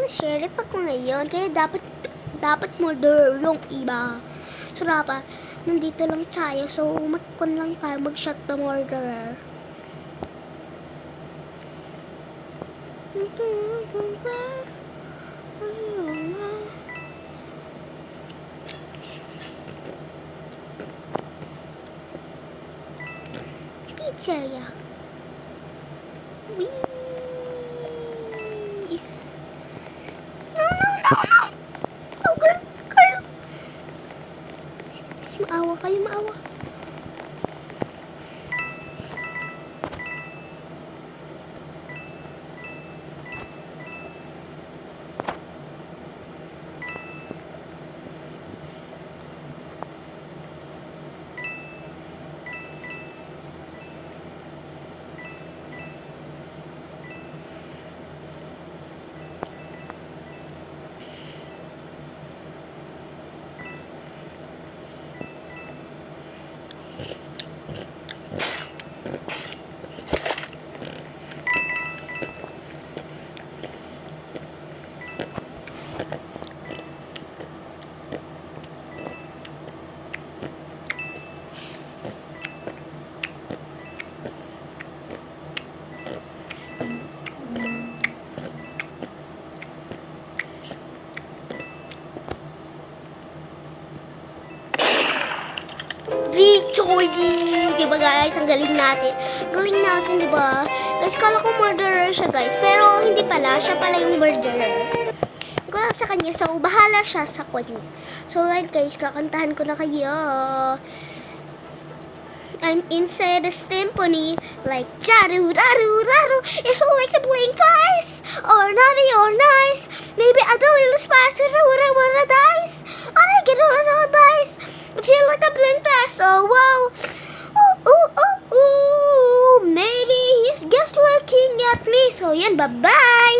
sheriff ako ngayon, kaya dapat murder yung iba. So, dapat, nandito lang tayo, so mag-con lang tayo, mag-shot the murderer. Pizzeria. Wee! No! Oh, girl! Mas maawa kayo, maawa. Victory! Diba guys? Ang galing natin. Galing natin, diba? Guys, kala ko murderer siya guys. Pero hindi pala. Siya pala yung murderer. Hindi ko lang sa kanya. So, bahala siya sa kanya. So, like guys, kakantahan ko na kayo. I'm inside a symphony, like jaru-raru-raru. If you like to blink twice, or naughty or nice, maybe a little spice if I wanna dice. I like it was on advice. If you like to blink twice, oh wow, ooh, maybe he's just looking at me. So yan, bye-bye.